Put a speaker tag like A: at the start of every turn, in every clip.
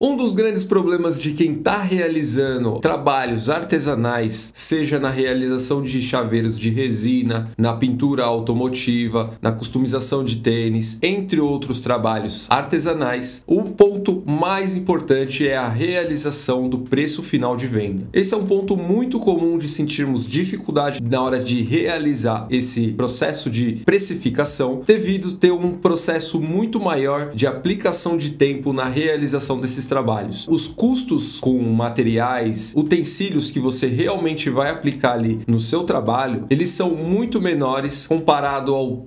A: Um dos grandes problemas de quem está realizando trabalhos artesanais, seja na realização de chaveiros de resina, na pintura automotiva, na customização de tênis, entre outros trabalhos artesanais, o ponto mais importante é a realização do preço final de venda. Esse é um ponto muito comum de sentirmos dificuldade na hora de realizar esse processo de precificação, devido a ter um processo muito maior de aplicação de tempo na realização desses trabalhos. Os custos com materiais, utensílios que você realmente vai aplicar ali no seu trabalho, eles são muito menores comparado ao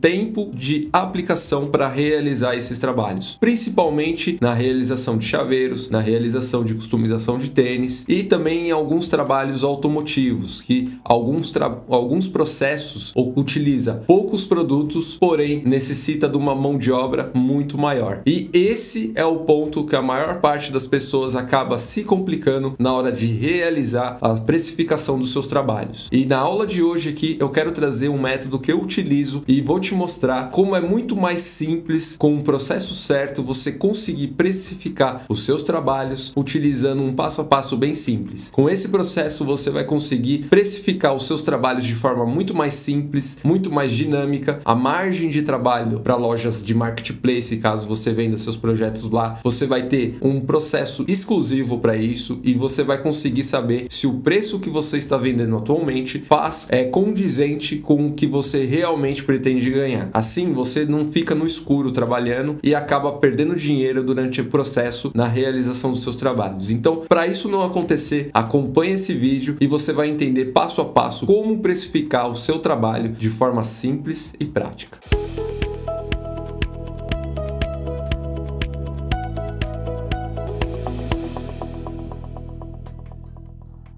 A: tempo de aplicação para realizar esses trabalhos, principalmente na realização de chaveiros, na realização de customização de tênis e também em alguns trabalhos automotivos, que alguns processos utiliza poucos produtos, porém necessita de uma mão de obra muito maior. E esse é o ponto que a maior parte das pessoas acaba se complicando na hora de realizar a precificação dos seus trabalhos. E na aula de hoje aqui eu quero trazer um método que eu utilizo e vou te mostrar como é muito mais simples, com um processo certo, você conseguir precificar os seus trabalhos utilizando um passo a passo bem simples. Com esse processo você vai conseguir precificar os seus trabalhos de forma muito mais simples, muito mais dinâmica. A margem de trabalho para lojas de marketplace, caso você venda seus projetos lá, você vai ter um processo exclusivo para isso e você vai conseguir saber se o preço que você está vendendo atualmente é condizente com o que você realmente pretende ganhar. Assim, você não fica no escuro trabalhando e acaba perdendo dinheiro durante o processo na realização dos seus trabalhos. Então, para isso não acontecer, acompanhe esse vídeo e você vai entender passo a passo como precificar o seu trabalho de forma simples e prática.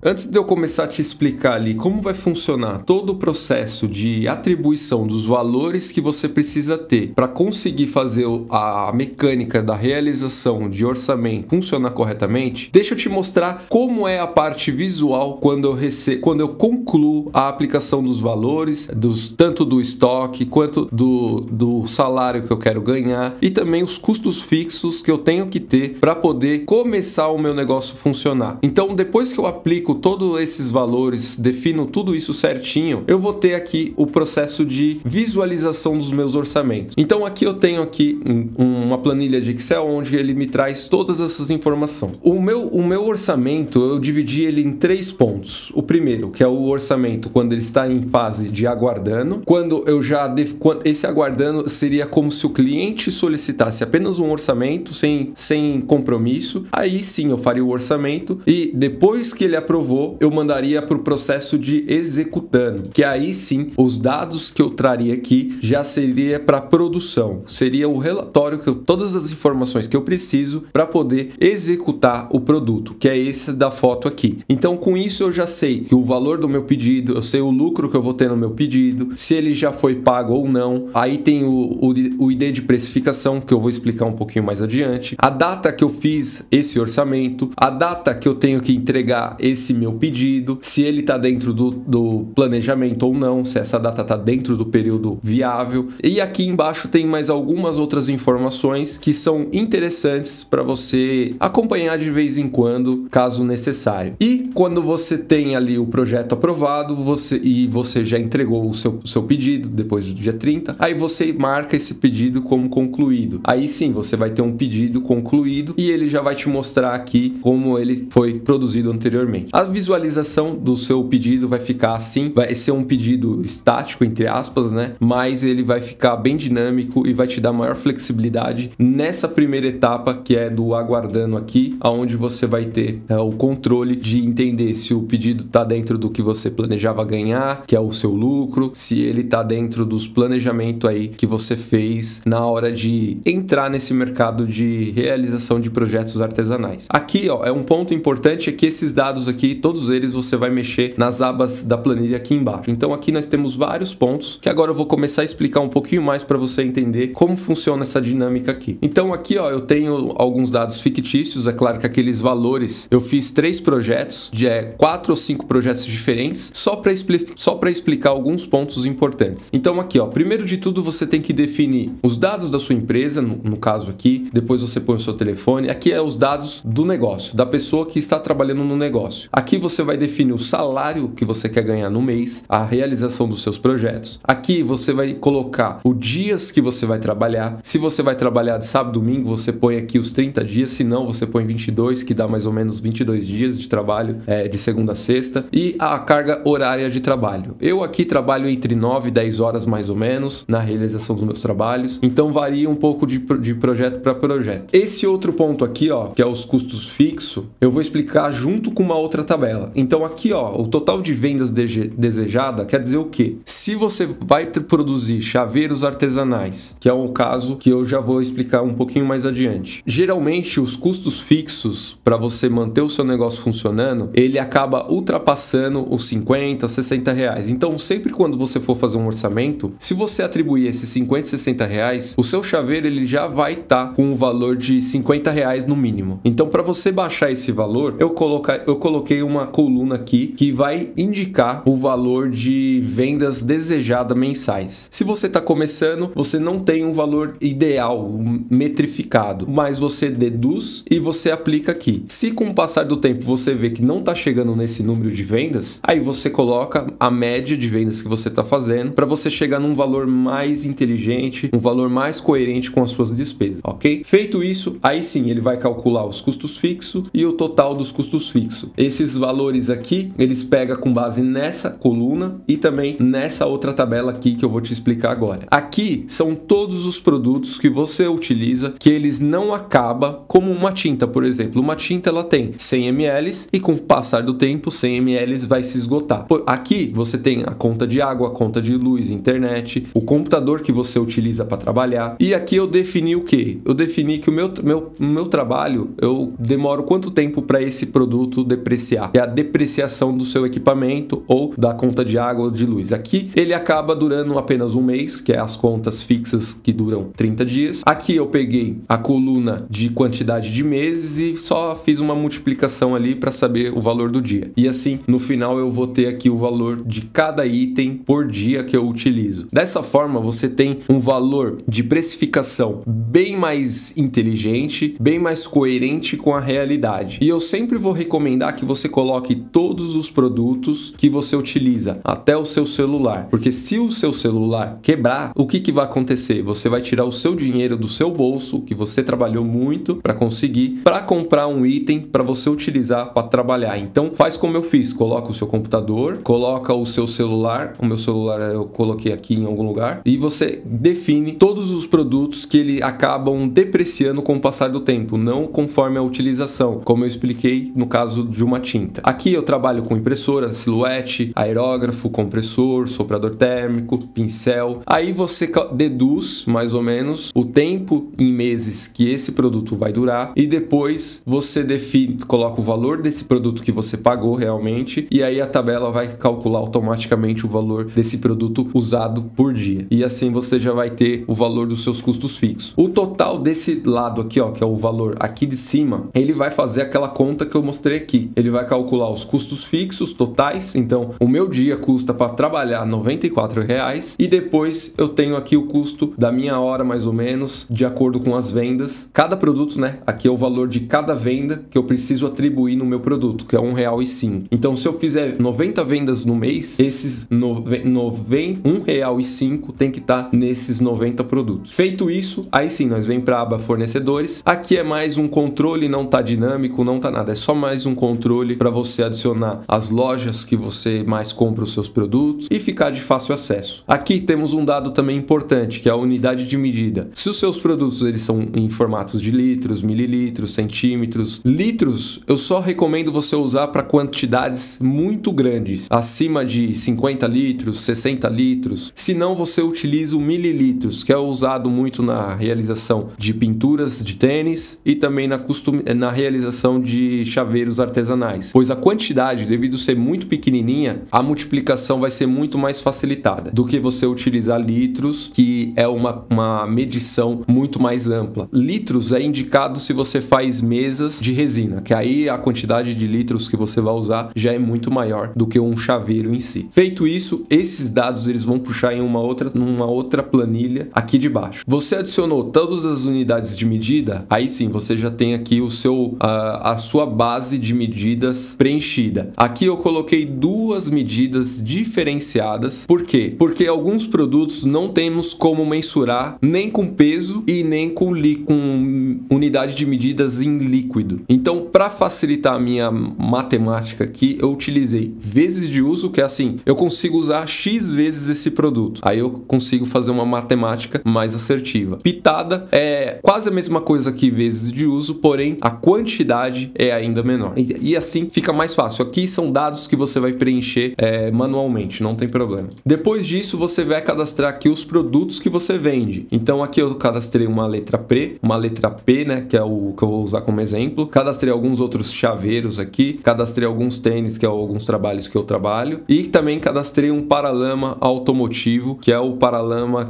A: Antes de eu começar a te explicar ali como vai funcionar todo o processo de atribuição dos valores que você precisa ter para conseguir fazer a mecânica da realização de orçamento funcionar corretamente, deixa eu te mostrar como é a parte visual quando eu concluo a aplicação dos valores, tanto do estoque quanto do salário que eu quero ganhar e também os custos fixos que eu tenho que ter para poder começar o meu negócio funcionar. Então, depois que eu aplico todos esses valores, defino tudo isso certinho, eu vou ter aqui o processo de visualização dos meus orçamentos. Então aqui eu tenho uma planilha de Excel onde ele me traz todas essas informações. O meu orçamento, eu dividi ele em 3 pontos. O primeiro, que é o orçamento quando ele está em fase de aguardando, esse aguardando seria como se o cliente solicitasse apenas um orçamento sem compromisso. Aí sim eu faria o orçamento e depois que ele aprovou, eu mandaria para o processo de executando, que aí sim os dados que eu traria aqui já seria para produção, seria o relatório todas as informações que eu preciso para poder executar o produto, que é esse da foto aqui. Então com isso eu já sei que o valor do meu pedido, eu sei o lucro que eu vou ter no meu pedido, se ele já foi pago ou não. Aí tem o ID de precificação, que eu vou explicar um pouquinho mais adiante, a data que eu fiz esse orçamento, a data que eu tenho que entregar esse meu pedido, se ele está dentro do planejamento ou não, se essa data está dentro do período viável. E aqui embaixo tem mais algumas outras informações que são interessantes para você acompanhar de vez em quando, caso necessário. E quando você tem ali o projeto aprovado, você já entregou o seu pedido depois do dia 30, aí você marca esse pedido como concluído. Aí sim, você vai ter um pedido concluído e ele já vai te mostrar aqui como ele foi produzido anteriormente. A visualização do seu pedido vai ficar assim, vai ser um pedido estático, entre aspas, né? Mas ele vai ficar bem dinâmico e vai te dar maior flexibilidade nessa primeira etapa, que é do aguardando aqui, onde você vai ter o controle de entender se o pedido está dentro do que você planejava ganhar, que é o seu lucro, se ele está dentro dos planejamentos aí que você fez na hora de entrar nesse mercado de realização de projetos artesanais. Aqui, ó, é um ponto importante é que esses dados aqui, todos eles você vai mexer nas abas da planilha aqui embaixo. Então aqui nós temos vários pontos que agora eu vou começar a explicar um pouquinho mais para você entender como funciona essa dinâmica aqui. Então aqui, ó, eu tenho alguns dados fictícios, é claro que aqueles valores, eu fiz 3 projetos de 4 ou 5 projetos diferentes, só para explicar alguns pontos importantes. Então aqui, ó, primeiro de tudo você tem que definir os dados da sua empresa, no caso aqui, depois você põe o seu telefone, aqui é os dados do negócio, da pessoa que está trabalhando no negócio. Aqui você vai definir o salário que você quer ganhar no mês, a realização dos seus projetos. Aqui você vai colocar os dias que você vai trabalhar. Se você vai trabalhar de sábado e domingo, você põe aqui os 30 dias, se não, você põe 22, que dá mais ou menos 22 dias de trabalho, de segunda a sexta, e a carga horária de trabalho. Eu aqui trabalho entre 9 e 10 horas mais ou menos na realização dos meus trabalhos, então varia um pouco de projeto para projeto. Esse outro ponto aqui, ó, que é os custos fixos, eu vou explicar junto com uma outra tabela. Então aqui, ó, o total de vendas desejada quer dizer o quê? Se você vai produzir chaveiros artesanais, que é um caso que eu já vou explicar um pouquinho mais adiante. Geralmente os custos fixos para você manter o seu negócio funcionando, ele acaba ultrapassando os 50, 60 reais. Então sempre quando você for fazer um orçamento, se você atribuir esses 50, 60 reais, o seu chaveiro ele já vai estar com um valor de 50 reais no mínimo. Então para você baixar esse valor, eu coloquei uma coluna aqui que vai indicar o valor de vendas desejadas mensais. Se você está começando, você não tem um valor ideal, metrificado, mas você deduz e você aplica aqui. Se com o passar do tempo você vê que não está chegando nesse número de vendas, aí você coloca a média de vendas que você está fazendo para você chegar num valor mais inteligente, um valor mais coerente com as suas despesas, ok? Feito isso, aí sim ele vai calcular os custos fixos e o total dos custos fixos. Esses valores aqui, eles pegam com base nessa coluna e também nessa outra tabela aqui que eu vou te explicar agora. Aqui são todos os produtos que você utiliza que eles não acabam, como uma tinta, por exemplo. Uma tinta ela tem 100 ml e com o passar do tempo 100 ml vai se esgotar. Aqui você tem a conta de água, a conta de luz, internet, o computador que você utiliza para trabalhar. E aqui eu defini o que? Eu defini que o meu trabalho, eu demoro quanto tempo para esse produto depreciar. É a depreciação do seu equipamento ou da conta de água ou de luz. Aqui ele acaba durando apenas um mês, que é as contas fixas que duram 30 dias. Aqui eu peguei a coluna de quantidade de meses e só fiz uma multiplicação ali para saber o valor do dia. E assim, no final eu vou ter aqui o valor de cada item por dia que eu utilizo. Dessa forma, você tem um valor de precificação bem mais inteligente, bem mais coerente com a realidade. E eu sempre vou recomendar que você coloque todos os produtos que você utiliza, até o seu celular. Porque se o seu celular quebrar, o que vai acontecer? Você vai tirar o seu dinheiro do seu bolso, que você trabalhou muito para conseguir, para comprar um item para você utilizar para trabalhar. Então faz como eu fiz, coloca o seu computador, coloca o seu celular, o meu celular eu coloquei aqui em algum lugar, e você define todos os produtos que ele acabam depreciando com o passar do tempo, não conforme a utilização, como eu expliquei no caso de uma tinta. Aqui eu trabalho com impressora, silhuete, aerógrafo, compressor, soprador térmico, pincel. Aí você deduz mais ou menos o tempo em meses que esse produto vai durar e depois você define, coloca o valor desse produto que você pagou realmente e aí a tabela vai calcular automaticamente o valor desse produto usado por dia. E assim você já vai ter o valor dos seus custos fixos. O total desse lado aqui, ó, que é o valor aqui de cima, ele vai fazer aquela conta que eu mostrei aqui. Ele vai calcular os custos fixos totais. Então, o meu dia custa para trabalhar R$ 94 e depois eu tenho aqui o custo da minha hora mais ou menos, de acordo com as vendas. Cada produto, né? Aqui é o valor de cada venda que eu preciso atribuir no meu produto, que é R$ 1,05. Então, se eu fizer 90 vendas no mês, esses R$1,05 tem que estar nesses 90 produtos. Feito isso, aí sim, nós vem para a aba fornecedores. Aqui é mais um controle, não tá dinâmico, não tá nada. É só mais um controle para você adicionar as lojas que você mais compra os seus produtos e ficar de fácil acesso. Aqui temos um dado também importante, que é a unidade de medida. Se os seus produtos eles são em formatos de litros, mililitros, centímetros, litros, eu só recomendo você usar para quantidades muito grandes, acima de 50 litros, 60 litros. Se não, você utiliza o mililitros, que é usado muito na realização de pinturas de tênis e também na realização de chaveiros artesanais. Pois a quantidade, devido ser muito pequenininha, a multiplicação vai ser muito mais facilitada do que você utilizar litros, que é uma medição muito mais ampla. Litros é indicado se você faz mesas de resina, que aí a quantidade de mililitros que você vai usar já é muito maior do que um chaveiro em si. Feito isso, esses dados eles vão puxar em numa outra planilha aqui de baixo. Você adicionou todas as unidades de medida, aí sim você já tem aqui a sua base de medidas preenchida. Aqui eu coloquei duas medidas diferenciadas. Por quê? Porque alguns produtos não temos como mensurar nem com peso e nem com unidade de medidas em líquido. Então, para facilitar a minha matemática aqui, eu utilizei vezes de uso, que é assim, eu consigo usar X vezes esse produto. Aí eu consigo fazer uma matemática mais assertiva. Pitada é quase a mesma coisa que vezes de uso, porém a quantidade é ainda menor. E assim fica mais fácil. Aqui são dados que você vai preencher manualmente, não tem problema. Depois disso, você vai cadastrar aqui os produtos que você vende. Então aqui eu cadastrei uma letra P, né, que é o que eu vou usar como exemplo. Cadastrei alguns outros chaveiros aqui, cadastrei alguns tênis, que é alguns trabalhos que eu trabalho, e também cadastrei um paralama automotivo, que é o paralama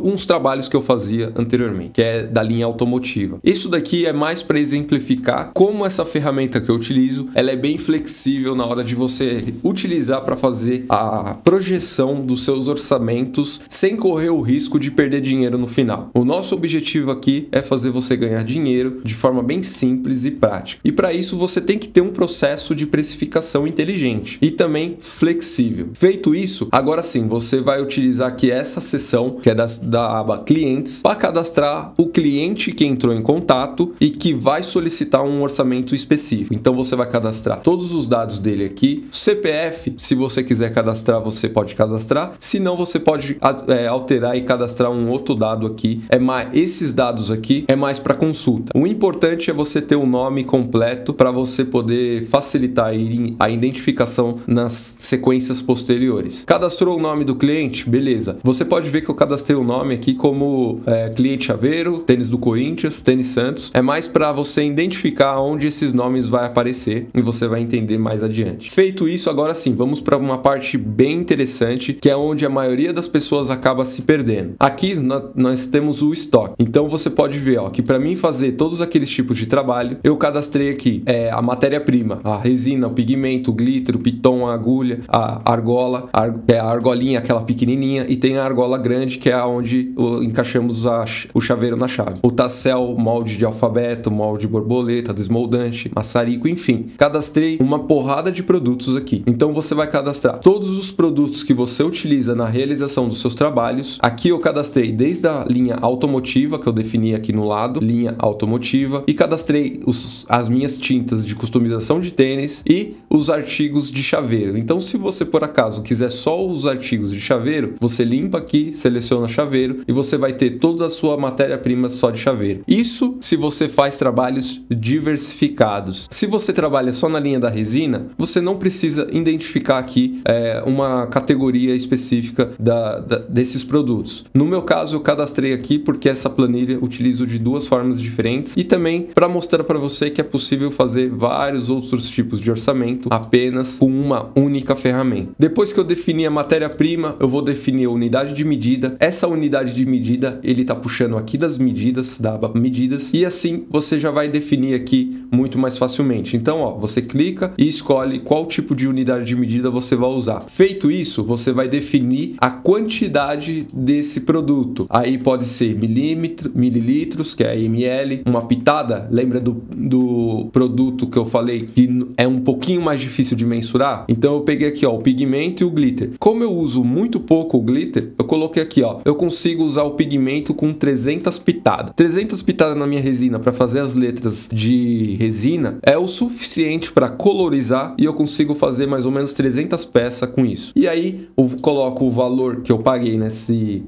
A: uns trabalhos que eu fazia anteriormente, que é da linha automotiva. Isso daqui é mais para exemplificar como essa ferramenta que eu utilizo, ela é bem flexível na hora de você utilizar para fazer a projeção dos seus orçamentos sem correr o risco de perder dinheiro no final. O nosso objetivo aqui é fazer você ganhar dinheiro de forma bem simples e prática. E para isso você tem que ter um processo de precificação inteligente e também flexível. Feito isso, agora sim, você vai utilizar aqui essa seção, que é da aba clientes, para cadastrar o cliente que entrou em contato e que vai solicitar um orçamento específico. Então você vai cadastrar todos os dados dele aqui. CPF, se você quiser cadastrar, você pode cadastrar. Se não, você pode alterar e cadastrar um outro dado aqui. Esses dados aqui é mais para consulta. O importante é você ter o nome completo para você poder facilitar a identificação nas sequências posteriores. Cadastrou o nome do cliente? Beleza. Você pode ver que eu cadastrei o nome aqui como cliente chaveiro, tênis do Corinthians, tênis Santos. É mais para você identificar onde esses nomes vai aparecer e você vai entender mais adiante. Feito isso, agora sim, vamos para uma parte bem interessante, que é onde a maioria das pessoas acaba se perdendo. Aqui nós temos o estoque. Então você pode ver que para mim fazer todos aqueles tipos de trabalho, eu cadastrei aqui a matéria-prima, a resina, o pigmento, o glitter, o piton, a agulha, a argola, a argolinha, aquela pequenininha, e tem a argola grande, que é onde encaixamos o chaveiro na chave. O tassel, molde de alfabeto, molde de borboleta, desmoldante, maçarico, enfim. Cadastrei uma porrada de produtos aqui. Então você vai cadastrar todos os produtos que você utiliza na realização dos seus trabalhos. Aqui eu cadastrei desde a linha automotiva, que eu defini aqui no lado, linha automotiva, e cadastrei as minhas tintas de customização de tênis e os artigos de chaveiro. Então, se você por acaso quiser só os artigos de chaveiro, você limpa aqui, seleciona chaveiro e você vai ter toda a sua matéria-prima só de chaveiro. Isso se você faz trabalhos diversificados. Se você trabalha só na linha da resina, você não precisa identificar aqui uma categoria específica desses produtos. No meu caso, eu cadastrei aqui porque essa planilha eu utilizo de duas formas diferentes e também para mostrar para você que é possível fazer vários outros tipos de orçamento apenas com uma única ferramenta. Depois que eu defini a matéria-prima, eu vou definir a unidade de medida. Essa unidade de medida, ele está puxando aqui das medidas, da aba medidas, e assim você já vai definir aqui muito mais facilmente. Então, você clica e escolhe qual tipo de unidade de medida você vai usar. Feito isso, você vai definir a quantidade desse produto. Aí pode ser mililitros, que é ml, uma pitada, lembra do produto que eu falei que é um pouquinho mais difícil de mensurar? Então eu peguei aqui o pigmento e o glitter. Como eu uso muito pouco o glitter, eu coloquei aqui eu consigo usar o pigmento com 300 pitadas. 300 pitadas na minha resina para fazer as letras de resina é o suficiente para colorizar e eu consigo fazer mais ou menos 300 peças com isso. E aí eu coloco o valor que eu paguei nesse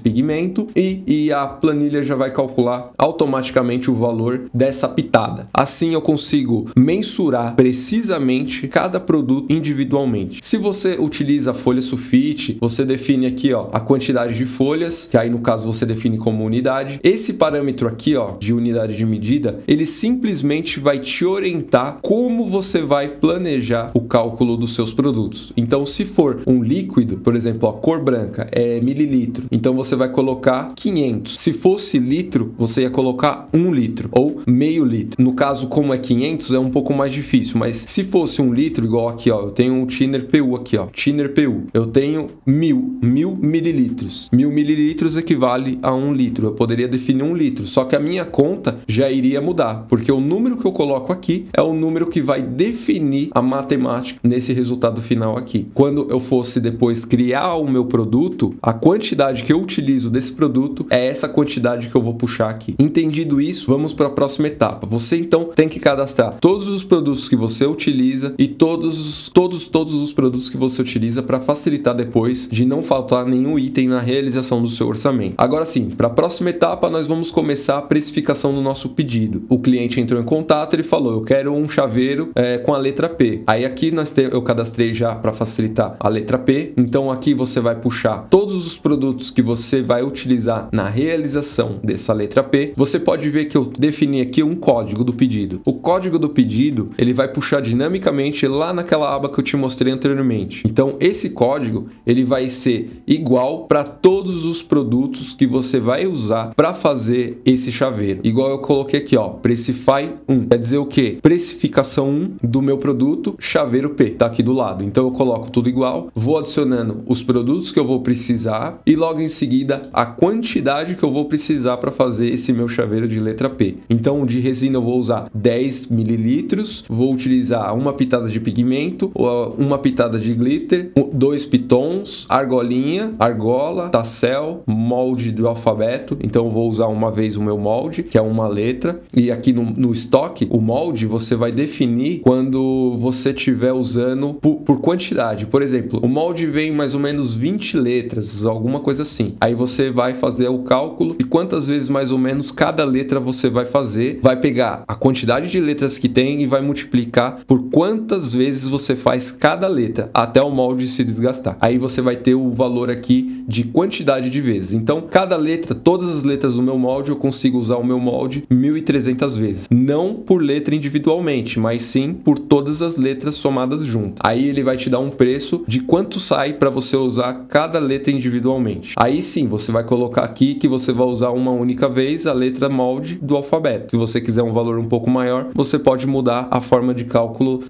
A: pigmento e a planilha já vai calcular automaticamente o valor dessa pitada. Assim eu consigo mensurar precisamente cada produto individualmente. Se você utiliza folha sulfite, você define aqui a quantidade de folhas, que aí no caso você define como unidade. Esse parâmetro aqui de unidade de medida, ele simplesmente vai te orientar como você vai planejar o cálculo dos seus produtos. Então, se for um líquido, por exemplo, a cor branca é mililitro, então você vai colocar 500. Se fosse litro, você ia colocar 1 litro ou meio litro. No caso, como é 500, é um pouco mais difícil, mas se fosse 1 litro, igual aqui, ó, eu tenho um Thinner PU aqui, ó, Thinner PU, eu tenho 1000 mililitros. 1000 mililitros equivale a 1 litro. Eu poderia definir 1 litro, só que a minha conta já iria mudar, porque o número que eu coloco aqui é o número que vai definir a matemática nesse resultado final aqui. Quando eu fosse depois criar o meu produto, a quantidade que eu utilizo desse produto é essa quantidade que eu vou puxar aqui. Entendido isso, vamos para a próxima etapa. Você então tem que cadastrar todos os produtos que você utiliza e todos os produtos que você utiliza para facilitar depois de não faltar nenhum item na realização do seu orçamento. Agora sim, para a próxima etapa nós vamos começar a precificação do nosso pedido. O cliente entrou em contato, ele falou, eu quero um chaveiro com a letra P. Aí aqui eu cadastrei já para facilitar a letra P. Então aqui você vai puxar todos os produtos que você vai utilizar na realização dessa letra P. Você pode ver que eu defini aqui um código do pedido. O código do pedido, ele vai puxar dinamicamente lá naquela aba que eu te mostrei anteriormente. Então esse código, ele vai ser igual para todos os produtos que você vai usar para fazer esse chaveiro. Igual eu coloquei aqui, ó, Pricify 1. Quer dizer o quê? Precificação 1 do meu produto, chaveiro P. Tá aqui do lado. Então eu coloco tudo igual, vou adicionando os produtos que eu vou precisar e logo em seguida a quantidade que eu vou precisar para fazer esse meu chaveiro de letra P. Então de resina eu vou usar 10 mililitros, vou utilizar uma pitada de pigmento, uma pitada de glitter, 2 pitons, argola, tassel, molde do alfabeto. Então eu vou usar uma vez o meu molde, que é uma letra, e aqui no estoque, o molde você vai definir quando você estiver usando por quantidade. Por exemplo, o molde vem mais ou menos 20 letras, alguma coisa assim. Aí você vai fazer o cálculo de quantas vezes mais ou menos cada letra você vai fazer, vai pegar a quantidade de letras que tem e vai multiplicar por quantas vezes você faz cada letra, até o molde se desgastar. Aí você vai ter o valor aqui de quantidade de vezes. Então, cada letra, todas as letras do meu molde, eu consigo usar o meu molde 1300 vezes. Não por letra individualmente, mas sim por todas as letras somadas junto. Aí ele vai te dar um preço de quanto sai para você usar cada letra individualmente. Aí sim, você vai colocar aqui que você vai usar uma única vez a letra molde do alfabeto. Se você quiser um valor um pouco maior, você pode mudar a forma de cálculo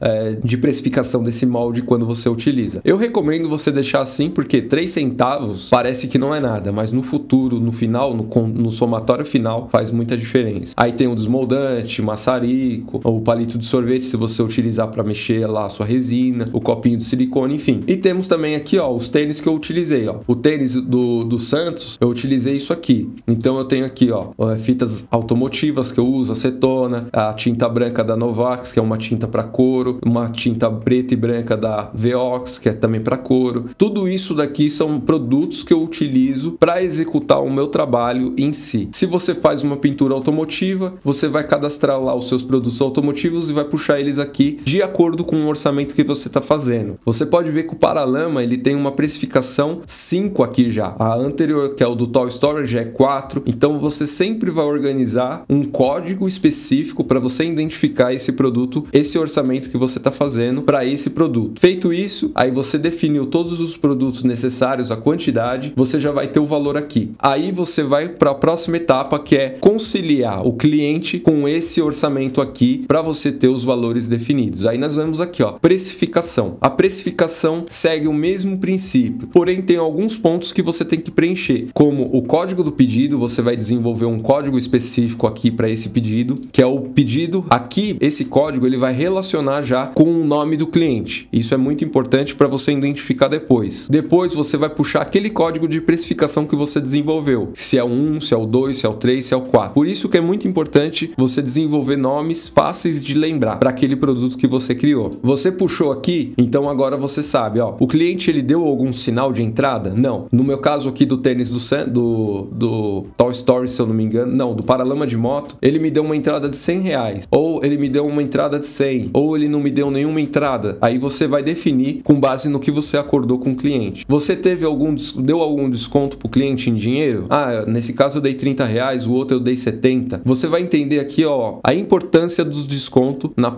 A: de precificação desse molde quando você utiliza. Eu recomendo você deixar assim porque 3 centavos parece que não é nada, mas no futuro, no final, no somatório final, faz muita diferença. Aí tem o desmoldante, maçarico, o palito de sorvete se você utilizar para mexer lá a sua resina, o copinho de silicone, enfim. E temos também aqui, ó, os tênis que eu utilizei, ó. O tênis do Santos, eu utilizei isso aqui. Então eu tenho aqui, ó, fitas automotivas que eu uso, acetona, a tinta branca da Novax, que é uma tinta para couro, uma tinta preta e branca da Veox, que é também para couro. Tudo isso daqui são produtos que eu utilizo para executar o meu trabalho em si. Se você faz uma pintura automotiva, você vai cadastrar lá os seus produtos automotivos e vai puxar eles aqui de acordo com o orçamento que você está fazendo. Você pode ver que o Paralama ele tem uma precificação 5 aqui já. A anterior, que é o do Toy Storage, é 4. Então você sempre vai organizar um código específico para você identificar esse produto, esse orçamento que você está fazendo para esse produto. Feito isso, aí você definiu todos os produtos necessários, a quantidade, você já vai ter o valor aqui. Aí você vai para a próxima etapa, que é conciliar o cliente com esse orçamento aqui para você ter os valores definidos. Aí nós vemos aqui, ó, precificação. A precificação segue o mesmo princípio, porém tem alguns pontos que você tem que preencher, como o código do pedido. Você vai desenvolver um código específico aqui para esse pedido, que é o pedido. Aqui, esse código ele vai relacionar já com o nome do cliente. Isso é muito importante para você identificar depois. Depois você vai puxar aquele código de precificação que você desenvolveu, se é o 1, se é o 2, se é o 3, se é o 4. Por isso que é muito importante você desenvolver nomes fáceis de lembrar para aquele produto que você criou. Você puxou aqui, então agora você sabe, ó, o cliente ele deu algum sinal de entrada? Não. No meu caso aqui do tênis do Toy Story, se eu não me engano, não, do Paralama de moto, ele me deu uma entrada de R$100, ou ele me deu uma entrada de 100, ou ele não me deu nenhuma entrada. Aí você vai definir com base no que você acordou com o cliente. Você deu algum desconto pro cliente em dinheiro? Ah, nesse caso eu dei R$30, o outro eu dei 70. Você vai entender aqui, ó, a importância dos descontos na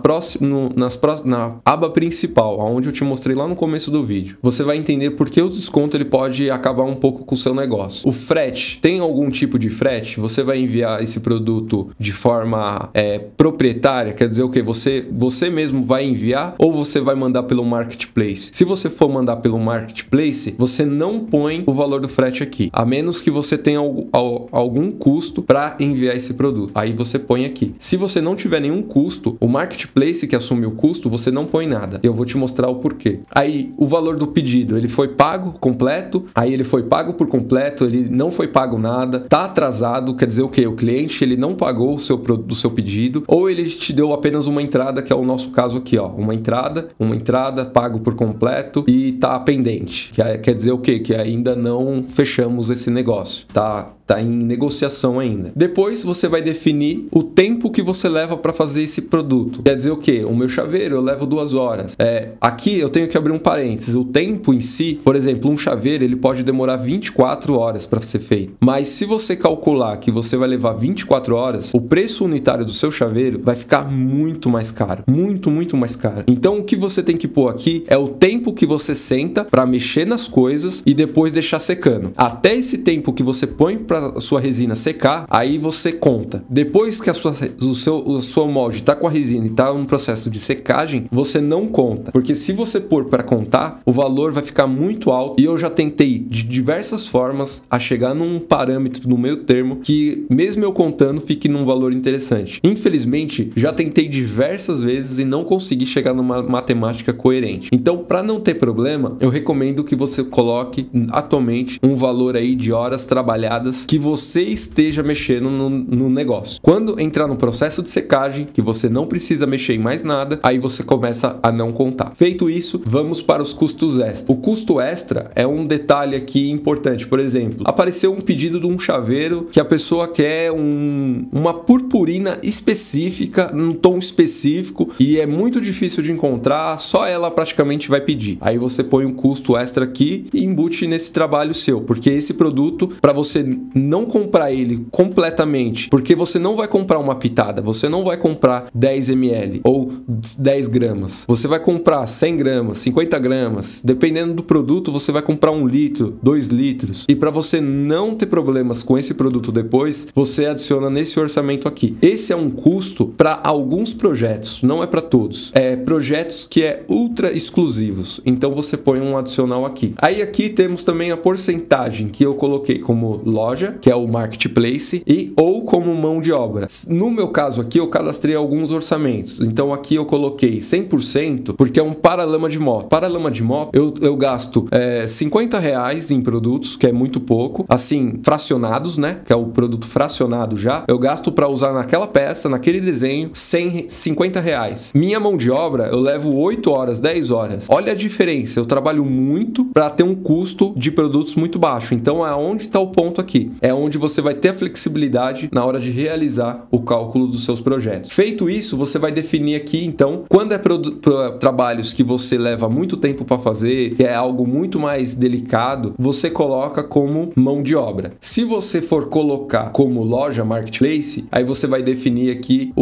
A: aba principal, onde eu te mostrei lá no começo do vídeo. Você vai entender porque o desconto ele pode acabar um pouco com o seu negócio. O frete, tem algum tipo de frete? Você vai enviar esse produto de forma proprietária, quer dizer o quê? Você mesmo vai enviar ou você vai mandar pelo marketplace? Se você for mandar pelo marketplace, você não põe o valor do frete aqui, a menos que você tenha algum custo para enviar esse produto. Aí você põe aqui. Se você não tiver nenhum custo, o marketplace que assume o custo, você não põe nada. Eu vou te mostrar o porquê. Aí o valor do pedido, ele foi pago completo, aí ele foi pago por completo, ele não foi pago nada, tá atrasado, quer dizer o quê? O cliente ele não pagou do seu pedido, ou ele te deu apenas uma entrada, que é o nosso caso aqui, ó, uma entrada, pago por completo e tá pendente. Quer dizer o quê? Que ainda não fechamos esse negócio, tá em negociação ainda. Depois você vai definir o tempo que você leva para fazer esse produto. Quer dizer o quê? O meu chaveiro eu levo 2 horas. Aqui eu tenho que abrir um parênteses. O tempo em si, por exemplo, um chaveiro ele pode demorar 24 horas para ser feito. Mas se você calcular que você vai levar 24 horas, o preço unitário do seu chaveiro vai ficar muito mais caro. Muito, muito mais caro. Então o que você tem que pôr aqui é o tempo que você senta para mexer nas coisas e depois deixar secando. Até esse tempo que você põe para a sua resina secar, aí você conta. Depois que o seu molde está com a resina e está no processo de secagem, você não conta, porque se você pôr para contar, o valor vai ficar muito alto e eu já tentei de diversas formas a chegar num parâmetro no meio termo que mesmo eu contando fique num valor interessante. Infelizmente, já tentei diversas vezes e não consegui chegar numa matemática coerente. Então, para não ter problema, eu recomendo que você coloque atualmente um valor aí de horas trabalhadas que você esteja mexendo no negócio. Quando entrar no processo de secagem, que você não precisa mexer em mais nada, aí você começa a não contar. Feito isso, vamos para os custos extra. O custo extra é um detalhe aqui importante. Por exemplo, apareceu um pedido de um chaveiro que a pessoa quer uma purpurina específica, num tom específico, e é muito difícil de encontrar, só ela praticamente vai pedir. Aí você põe um custo extra aqui e embute nesse trabalho seu, porque esse produto, para você não comprar ele completamente, porque você não vai comprar uma pitada, você não vai comprar 10 ml ou 10 gramas, você vai comprar 100 gramas, 50 gramas, dependendo do produto, você vai comprar 1 litro, 2 litros, e para você não ter problemas com esse produto depois, você adiciona nesse orçamento aqui. Esse é um custo para alguns projetos, não é para todos, é projetos que é ultra exclusivos, então você põe um adicional aqui. Aí aqui temos também a porcentagem que eu coloquei como loja, que é o marketplace, ou como mão de obra. No meu caso aqui, eu cadastrei alguns orçamentos. Então aqui eu coloquei 100%, porque é um paralama de moto. Paralama de moto, eu gasto R$50 em produtos, que é muito pouco. Assim, fracionados, né? Que é o produto fracionado já. Eu gasto para usar naquela peça, naquele desenho, R$50. Minha mão de obra, eu levo 8 horas, 10 horas. Olha a diferença. Eu trabalho muito para ter um custo de produtos muito baixo. Então, aonde está o ponto aqui? É onde você vai ter a flexibilidade na hora de realizar o cálculo dos seus projetos. Feito isso, você vai definir aqui, então, quando é trabalhos que você leva muito tempo para fazer, que é algo muito mais delicado, você coloca como mão de obra. Se você for colocar como loja marketplace, aí você vai definir aqui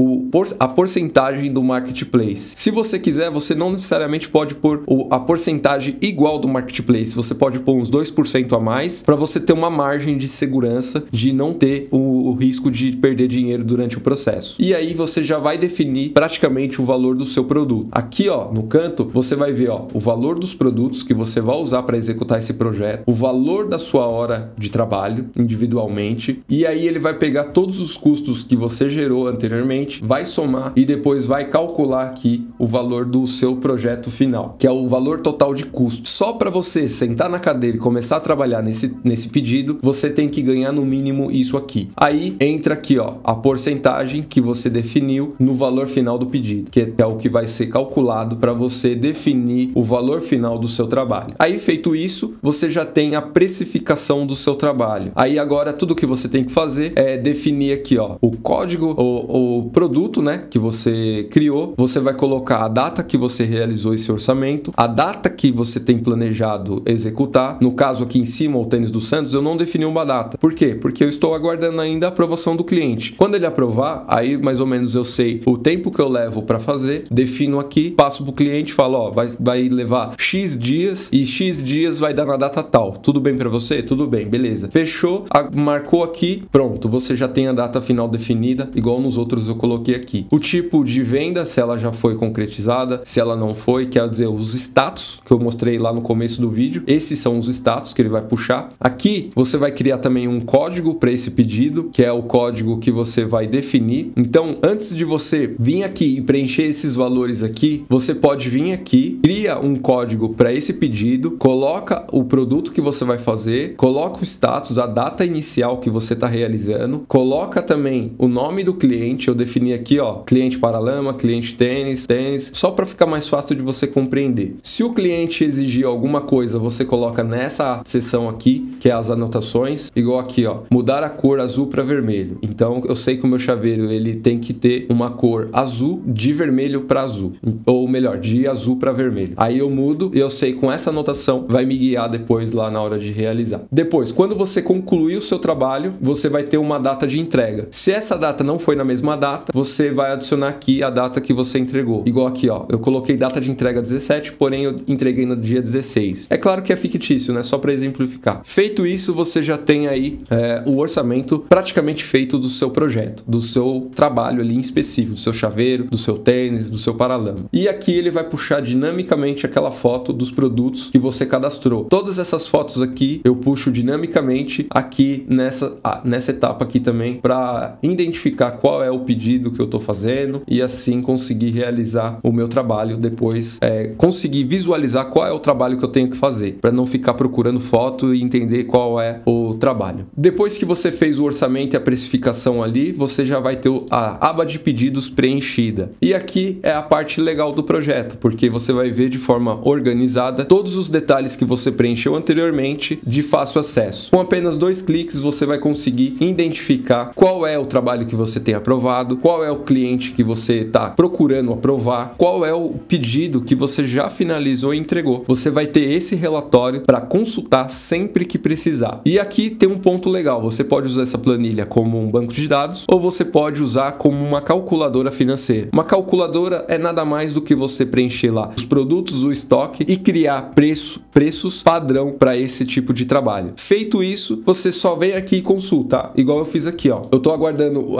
A: a porcentagem do marketplace. Se você quiser, você não necessariamente pode pôr a porcentagem igual do marketplace, você pode pôr uns 2% a mais para você ter uma margem de segurança de não ter o risco de perder dinheiro durante o processo. E aí você já vai definir praticamente o valor do seu produto. Aqui, ó, no canto, você vai ver, ó, o valor dos produtos que você vai usar para executar esse projeto, o valor da sua hora de trabalho individualmente, e aí ele vai pegar todos os custos que você gerou anteriormente, vai somar e depois vai calcular aqui o valor do seu projeto final, que é o valor total de custo. Só para você sentar na cadeira e começar a trabalhar nesse pedido, você tem que ganhar no mínimo isso aqui. Aí entra aqui, ó, a porcentagem que você definiu no valor final do pedido, que é o que vai ser calculado para você definir o valor final do seu trabalho. Aí feito isso, você já tem a precificação do seu trabalho. Aí agora tudo que você tem que fazer é definir aqui, ó, o código, o produto, né, que você criou. Você vai colocar a data que você realizou esse orçamento, a data que você tem planejado executar. No caso aqui em cima, o tênis do Santos, eu não defini uma data. Por quê? Porque eu estou aguardando ainda a aprovação do cliente. Quando ele aprovar, aí mais ou menos eu sei o tempo que eu levo para fazer, defino aqui, passo para o cliente, falo, ó, vai levar X dias e X dias vai dar na data tal. Tudo bem para você? Tudo bem, beleza. Fechou, marcou aqui, pronto, você já tem a data final definida, igual nos outros eu coloquei aqui. O tipo de venda, se ela já foi concretizada, se ela não foi, quer dizer, os status que eu mostrei lá no começo do vídeo, esses são os status que ele vai puxar. Aqui você vai criar também um código para esse pedido, que é o código que você vai definir. Então, antes de você vir aqui e preencher esses valores aqui, você pode vir aqui, cria um código para esse pedido, coloca o produto que você vai fazer, coloca o status, a data inicial que você está realizando, coloca também o nome do cliente. Eu defini aqui, ó, cliente Paralama, cliente tênis, só para ficar mais fácil de você compreender. Se o cliente exigir alguma coisa, você coloca nessa seção aqui, que é as anotações, igual aqui, ó, mudar a cor azul para vermelho. Então, eu sei que o meu chaveiro ele tem que ter uma cor azul de vermelho para azul, ou melhor, de azul para vermelho. Aí eu mudo e eu sei com essa anotação vai me guiar depois lá na hora de realizar. Depois, quando você concluir o seu trabalho, você vai ter uma data de entrega. Se essa data não foi na mesma data, você vai adicionar aqui a data que você entregou. Igual aqui, ó, eu coloquei data de entrega 17, porém eu entreguei no dia 16. É claro que é fictício, né? Só para exemplificar. Feito isso, você já tem aí o orçamento praticamente feito do seu projeto, do seu trabalho ali em específico, do seu chaveiro, do seu tênis, do seu paralama. E aqui ele vai puxar dinamicamente aquela foto dos produtos que você cadastrou. Todas essas fotos aqui eu puxo dinamicamente aqui nessa etapa aqui também para identificar qual é o pedido que eu estou fazendo e assim conseguir realizar o meu trabalho depois, conseguir visualizar qual é o trabalho que eu tenho que fazer, para não ficar procurando foto e entender qual é o trabalho. Depois que você fez o orçamento e a precificação ali, você já vai ter a aba de pedidos preenchida. E aqui é a parte legal do projeto, porque você vai ver de forma organizada todos os detalhes que você preencheu anteriormente de fácil acesso. Com apenas 2 cliques você vai conseguir identificar qual é o trabalho que você tem aprovado, qual é o cliente que você está procurando aprovar, qual é o pedido que você já finalizou e entregou. Você vai ter esse relatório para consultar sempre que precisar. E aqui tem um ponto legal, você pode usar essa planilha como um banco de dados ou você pode usar como uma calculadora financeira. Uma calculadora é nada mais do que você preencher lá os produtos, o estoque e criar preços padrão para esse tipo de trabalho. Feito isso, você só vem aqui e consulta, igual eu fiz aqui, ó. Eu estou aguardando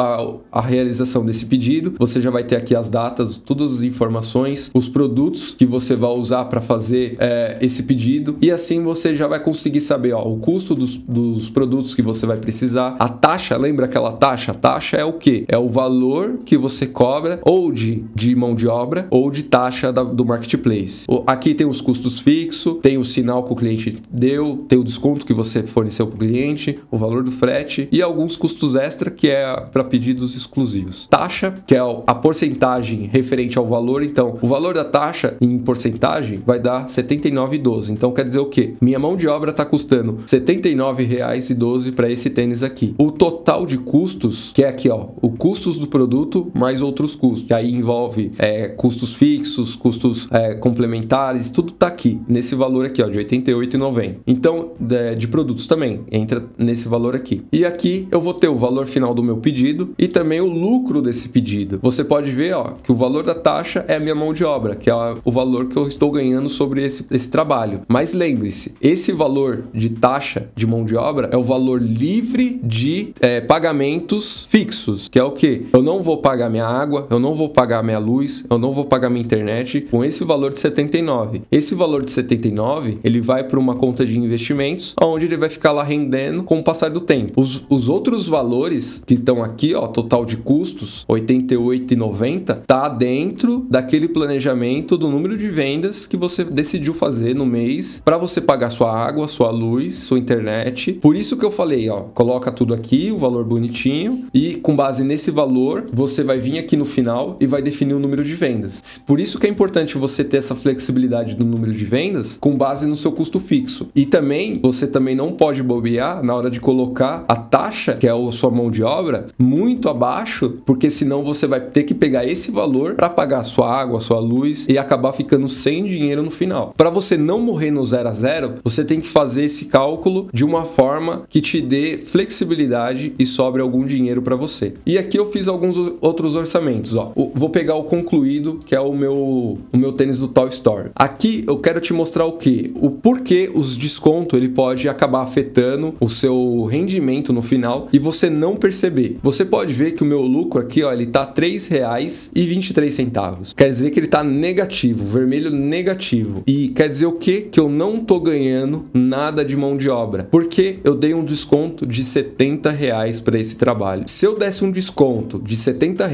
A: a realização desse pedido, você já vai ter aqui as datas, todas as informações, os produtos que você vai usar para fazer esse pedido e assim você já vai conseguir saber, ó, o custo dos produtos que você vai precisar, a taxa, lembra aquela taxa? A taxa é o quê? É o valor que você cobra ou de mão de obra ou de taxa do marketplace. Aqui tem os custos fixos, tem o sinal que o cliente deu, tem o desconto que você forneceu para o cliente, o valor do frete e alguns custos extra que é para pedidos exclusivos. Taxa, que é a porcentagem referente ao valor, então o valor da taxa em porcentagem vai dar R$ 79,12. Então quer dizer o quê? Minha mão de obra está custando R$ 79,12 para esse tênis aqui. O total de custos, que é aqui, ó, o custos do produto mais outros custos, que aí envolve custos fixos, custos complementares, tudo tá aqui, nesse valor aqui, ó, de R$ 88,90. Então, de produtos também, entra nesse valor aqui. E aqui eu vou ter o valor final do meu pedido e também o lucro desse pedido. Você pode ver, ó, que o valor da taxa é a minha mão de obra, que é o valor que eu estou ganhando sobre esse trabalho. Mas lembre-se, esse valor de taxa de mão de obra é o valor livre de pagamentos fixos, que é o que? Eu não vou pagar minha água, eu não vou pagar minha luz, eu não vou pagar minha internet com esse valor de 79. Esse valor de 79, ele vai para uma conta de investimentos, onde ele vai ficar lá rendendo com o passar do tempo. Os outros valores que estão aqui, ó, total de custos, R$ 88,90, tá dentro daquele planejamento do número de vendas que você decidiu fazer no mês para você pagar sua água, sua luz, sua internet. Por isso que eu falei, ó, coloca tudo aqui, o valor bonitinho, e com base nesse valor, você vai vir aqui no final e vai definir o número de vendas. Por isso que é importante você ter essa flexibilidade do número de vendas com base no seu custo fixo. E também, você também não pode bobear na hora de colocar a taxa, que é a sua mão de obra, muito abaixo, porque senão você vai ter que pegar esse valor para pagar a sua água, a sua luz e acabar ficando sem dinheiro no final. Para você não morrer no 0 a 0, você tem que fazer esse cálculo de uma forma que te dê flexibilidade e sobre algum dinheiro para você. E aqui eu fiz alguns outros orçamentos, ó. Vou pegar o concluído, que é o meu tênis do Toy Story. Aqui eu quero te mostrar o que? O porquê os descontos ele pode acabar afetando o seu rendimento no final e você não perceber. Você pode ver que o meu lucro aqui, ó, ele tá R$ 3,23. Quer dizer que ele tá negativo, vermelho negativo. E quer dizer o quê? Que eu não tô ganhando nada de mão de obra, porque eu dei um desconto de R$ 70 para esse trabalho. Se eu desse um desconto de R$ 70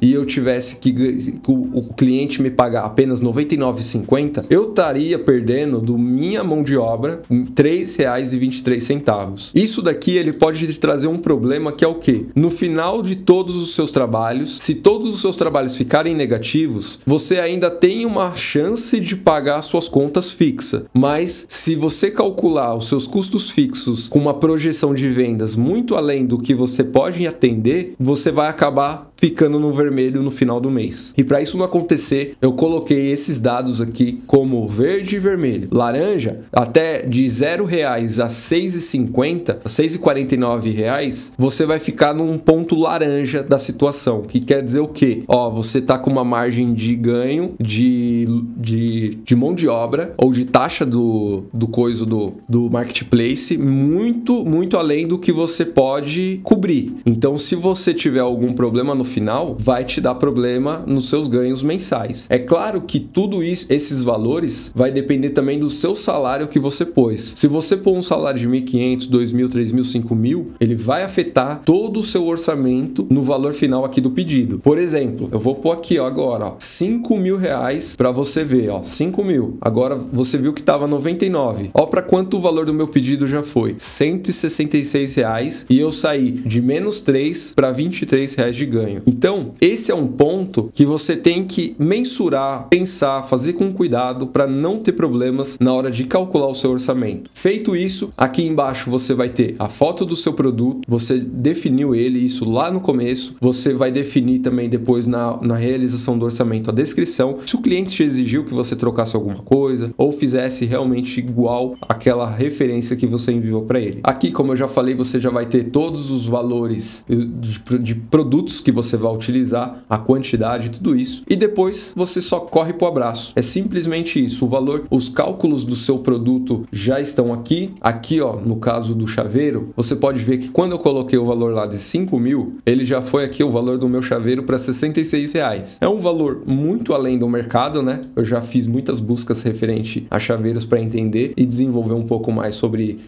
A: e eu tivesse que o cliente me pagar apenas R$ 99,50, eu estaria perdendo do minha mão de obra R$ 3,23. Isso daqui ele pode te trazer um problema que é o quê? No final de todos os seus trabalhos, se todos os seus trabalhos ficarem negativos, você ainda tem uma chance de pagar suas contas fixas. Mas se você calcular os seus custos fixos com uma projeção de vendas muito além do que você pode atender, você vai acabar ficando no vermelho no final do mês. E para isso não acontecer, eu coloquei esses dados aqui como verde e vermelho. Laranja, até de R$ 0,00 a R$ 6,50, R$ 6,49, você vai ficar num ponto laranja da situação, que quer dizer o quê? Ó, você tá com uma margem de ganho de mão de obra ou de taxa do marketplace muito além do que você pode cobrir. Então, se você tiver algum problema no final, vai te dar problema nos seus ganhos mensais. É claro que tudo isso, esses valores, vai depender também do seu salário que você pôs. Se você pôr um salário de 1.500, 2.000, 3.000, 5.000, ele vai afetar todo o seu orçamento no valor final aqui do pedido. Por exemplo, eu vou pôr aqui, ó, agora, ó, R$5.000 para você ver, ó, 5.000. Agora você viu que estava 99. Ó, para quanto o valor do meu pedido já foi? R$166 e eu saí de -3 para R$23 de ganho. Então, esse é um ponto que você tem que mensurar, pensar, fazer com cuidado para não ter problemas na hora de calcular o seu orçamento. Feito isso, aqui embaixo você vai ter a foto do seu produto, você definiu ele, isso lá no começo, você vai definir também depois na realização do orçamento a descrição, se o cliente te exigiu que você trocasse alguma coisa ou fizesse realmente igual àquela referência que você enviou para ele. Aqui, como eu já falei, você já vai ter todos os valores de produtos que você vai utilizar, a quantidade, tudo isso. E depois você só corre pro abraço. É simplesmente isso. O valor, os cálculos do seu produto já estão aqui. Aqui, ó, no caso do chaveiro, você pode ver que quando eu coloquei o valor lá de 5.000, ele já foi aqui o valor do meu chaveiro para R$66. É um valor muito além do mercado, né? Eu já fiz muitas buscas referente a chaveiros para entender e desenvolver um pouco mais sobre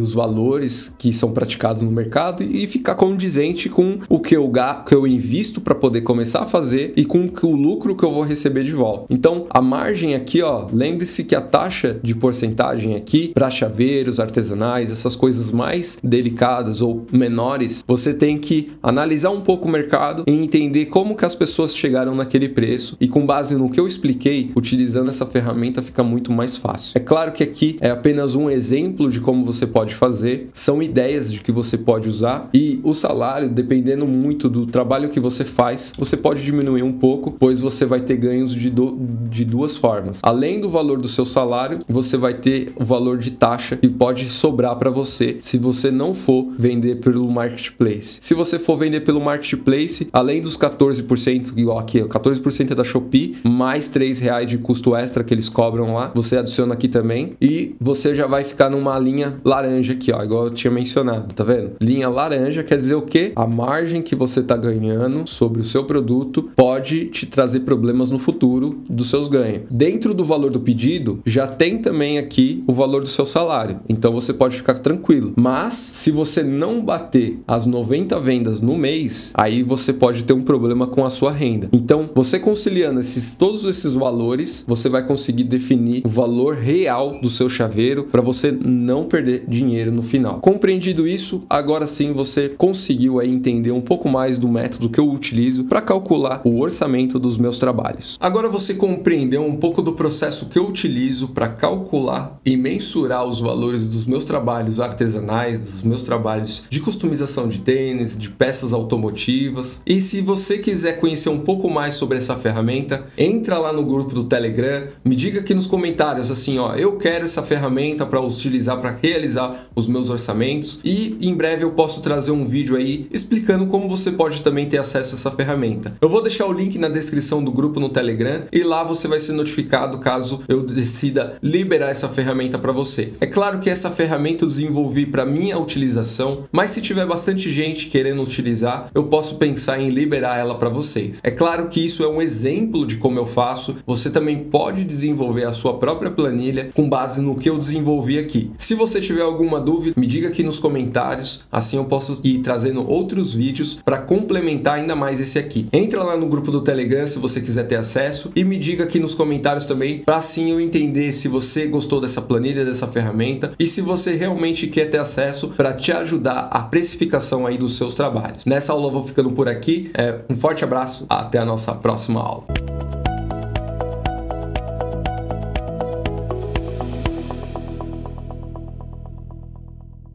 A: os valores que são praticados no mercado e ficar condizente com o que eu invisto para poder começar a fazer e com o lucro que eu vou receber de volta. Então, a margem aqui, ó, lembre-se que a taxa de porcentagem aqui para chaveiros artesanais, essas coisas mais delicadas ou menores, você tem que analisar um pouco o mercado e entender como que as pessoas chegaram naquele preço e com base no que eu expliquei, utilizando essa ferramenta fica muito mais fácil. É claro que aqui é apenas um exemplo de como você pode fazer, são ideias de que você pode usar e o salário, dependendo muito do trabalho que você faz, você pode diminuir um pouco, pois você vai ter ganhos de duas formas. Além do valor do seu salário, você vai ter o valor de taxa que pode sobrar para você se você não for vender pelo marketplace. Se você for vender pelo marketplace, além dos 14%, igual aqui, 14% é da Shopee, mais R$3 de custo extra que eles cobram lá, você adiciona aqui também e você já vai ficar numa linha laranja aqui, ó, igual eu tinha mencionado, tá vendo? Linha laranja quer dizer o quê? A margem que você está ganhando sobre o seu produto pode te trazer problemas no futuro dos seus ganhos. Dentro do valor do pedido, já tem também aqui o valor do seu salário. Então você pode ficar tranquilo. Mas se você não bater as 90 vendas no mês, aí você pode ter um problema com a sua renda. Então, você conciliando todos esses valores, você vai conseguir definir o valor real do seu chaveiro para você não perder dinheiro no final. Compreendido isso, agora sim você conseguiu aí entender um pouco mais do método método que eu utilizo para calcular o orçamento dos meus trabalhos. Agora você compreendeu um pouco do processo que eu utilizo para calcular e mensurar os valores dos meus trabalhos artesanais, dos meus trabalhos de customização de tênis, de peças automotivas. E se você quiser conhecer um pouco mais sobre essa ferramenta, entra lá no grupo do Telegram, me diga aqui nos comentários assim, ó, eu quero essa ferramenta para utilizar para realizar os meus orçamentos, e em breve eu posso trazer um vídeo aí explicando como você pode também ter acesso a essa ferramenta. Eu vou deixar o link na descrição do grupo no Telegram e lá você vai ser notificado caso eu decida liberar essa ferramenta para você. É claro que essa ferramenta eu desenvolvi para minha utilização, mas se tiver bastante gente querendo utilizar, eu posso pensar em liberar ela para vocês. É claro que isso é um exemplo de como eu faço, você também pode desenvolver a sua própria planilha com base no que eu desenvolvi aqui. Se você tiver alguma dúvida, me diga aqui nos comentários, assim eu posso ir trazendo outros vídeos para complementar ainda mais esse aqui. Entra lá no grupo do Telegram se você quiser ter acesso e me diga aqui nos comentários também, para assim eu entender se você gostou dessa planilha, dessa ferramenta, e se você realmente quer ter acesso para te ajudar a precificação aí dos seus trabalhos. Nessa aula eu vou ficando por aqui, um forte abraço, até a nossa próxima aula.